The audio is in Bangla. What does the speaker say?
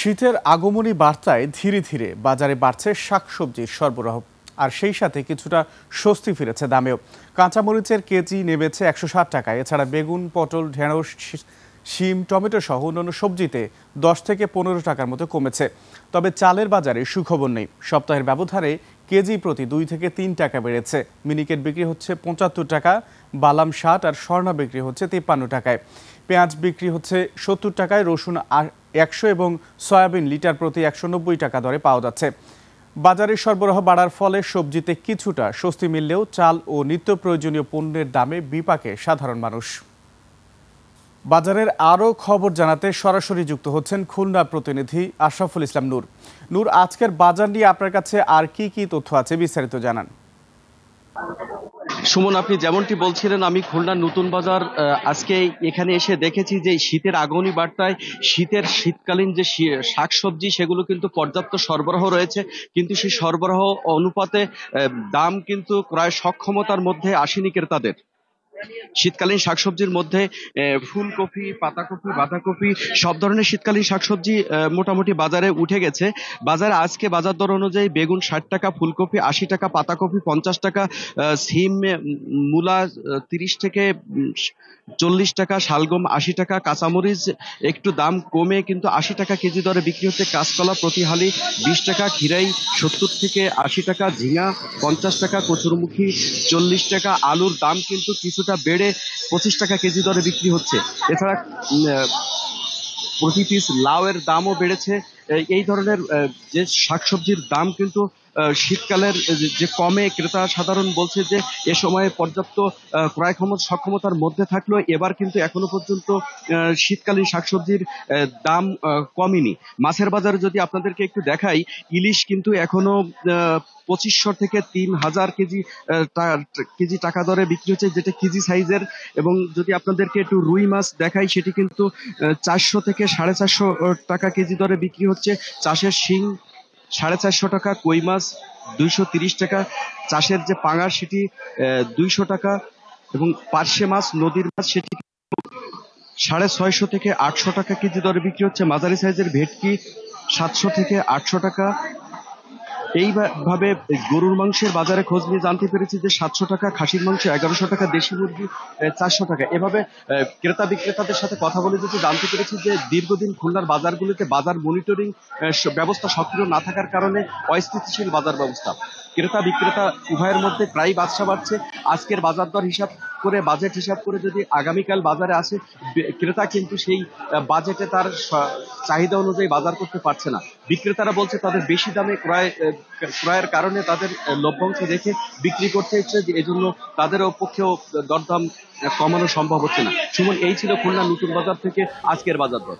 শীতের আগমনী বার্তায় ধীরে ধীরে বাজারে বাড়ছে শাকসবজির সরবরাহ, আর সেই সাথে কিছুটা স্বস্তি ফিরেছে দামেও। কাঁচামরিচের কেজি নেমেছে 160 টাকায়। এছাড়া বেগুন, পটল, ঢেঁড়স, শিম, টমেটো সহ অন্যান্য সবজিতে 10 থেকে 15 টাকার মতো কমেছে। তবে চালের বাজারে সুখবর নেই। সপ্তাহের ব্যবধানে কেজি প্রতি 2 থেকে 3 টাকা বেড়েছে। মিনিকেট বিক্রি হচ্ছে 75 টাকা, বালাম 60 আর স্বর্ণা বিক্রি হচ্ছে 53 টাকায়। পেঁয়াজ বিক্রি হচ্ছে 70 টাকায়, রসুন 100 এবং সয়াবিন লিটার প্রতি 190 টাকা দরে পাওয়া যাচ্ছে। বাজারে সরবরাহ বাড়ার ফলে সবজিতে কিছুটা স্বস্তি মিললেও চাল ও নিত্য প্রয়োজনীয় পণ্যের দামে বিপাকে সাধারণ মানুষ। বাজারের আরও খবর জানাতে সরাসরি যুক্ত হচ্ছেন খুলনা প্রতিনিধি আশরাফুল ইসলাম নূর। নূর, আজকের বাজার নিয়ে আপনার কাছে আর কি কি তথ্য আছে, বিস্তারিত জানান। সুমন, আপনি যেমনটি বলছিলেন, আমি খুলনার নতুন বাজার আজকে এখানে এসে দেখেছি যে শীতের আগমনী বার্তায় শীতকালীন যে শাকসবজি সেগুলো কিন্তু পর্যাপ্ত সরবরাহ রয়েছে, কিন্তু সেই সরবরাহ অনুপাতে দাম কিন্তু ক্রয় সক্ষমতার মধ্যে আসেনি ক্রেতাদের। শীতকালীন শাকসবজির মধ্যে ফুলকপি, পাতাকপি, বাঁধাকপি সব ধরনের শীতকালীন শাকসবজি মোটামুটি বাজারে উঠে গেছে। বাজারে আজকে বাজার দর অনুযায়ী বেগুন 60 টাকা, ফুলকপি 80 টাকা, পাতাকপি 50 টাকা, সিম, মূলা 30 থেকে 40 টাকা, শালগম 80 টাকা, কাঁচামরিচ একটু দাম কমে কিন্তু 80 টাকা কেজি দরে বিক্রি হচ্ছে। কাঁচকলা প্রতি হালি 20 টাকা, খিরাই 70 থেকে 80 টাকা, ঝিঙা 50 টাকা, কচুরমুখী 40 টাকা। আলুর দাম কিন্তু কিছুটা বেড়ে 25 টাকা কেজি দরে বিক্রি হচ্ছে। এছাড়া প্রতি পিস লাউয়ের দামও বেড়েছে। এই ধরনের যে শাকসবজির দাম কিন্তু শীতকালের যে কমে, ক্রেতা সাধারণ বলছে যে এ সময়ে পর্যাপ্ত ক্রয় সক্ষমতার মধ্যে থাকলেও এবার কিন্তু এখনো পর্যন্ত শীতকালীন শাকসবজির দাম কমেনি। মাছের বাজারে যদি আপনাদেরকে একটু দেখাই, ইলিশ কিন্তু এখনো 2500 থেকে 3000 কেজি টাকা দরে বিক্রি হচ্ছে, যেটা কেজি সাইজের। এবং যদি আপনাদেরকে একটু রুই মাছ দেখাই, সেটি কিন্তু 400 থেকে 450 টাকা কেজি দরে বিক্রি হচ্ছে। চাষের শিং 450 টাকা, কই মাছ 230 টাকা, চাষের যে পাঙাশ সেটি 200 টাকা, এবং পার্শে মাছ, নদীর মাছ সেটি 650 থেকে 800 টাকা কেজি দরে বিক্রি হচ্ছে। মাঝারি সাইজের ভেটকি 700 থেকে 800 টাকা। এইভাবে গরুর মাংসের বাজারে খোঁজ নিয়ে জানতে পেরেছি যে 700 টাকা, খাসির মাংস 1100 টাকা, দেশি মুরগি 400 টাকা। এভাবে ক্রেতা বিক্রেতাদের সাথে কথা বলে যেটি জানতে পেরেছি যে দীর্ঘদিন খুলনার বাজারগুলিতে বাজার মনিটরিং ব্যবস্থা সক্রিয় না থাকার কারণে অস্থিতিশীল বাজার ব্যবস্থা। ক্রেতা বিক্রেতা উভয়ের মধ্যে প্রায় বাদশা বাড়ছে। আজকের বাজার দর হিসাব করে, বাজেট হিসাব করে যদি আগামীকাল বাজারে আসে, ক্রেতা কিন্তু সেই বাজেটে তার চাহিদা অনুযায়ী বাজার করতে পারছে না। বিক্রেতারা বলছে তাদের বেশি দামে ক্রয়ের কারণে তাদের লভ্যাংশ রেখে বিক্রি করতে হচ্ছে, এজন্য তাদেরও পক্ষেও দরদাম কমানো সম্ভব হচ্ছে না। সুমন, এই ছিল খুলনা নতুন বাজার থেকে আজকের বাজার দর।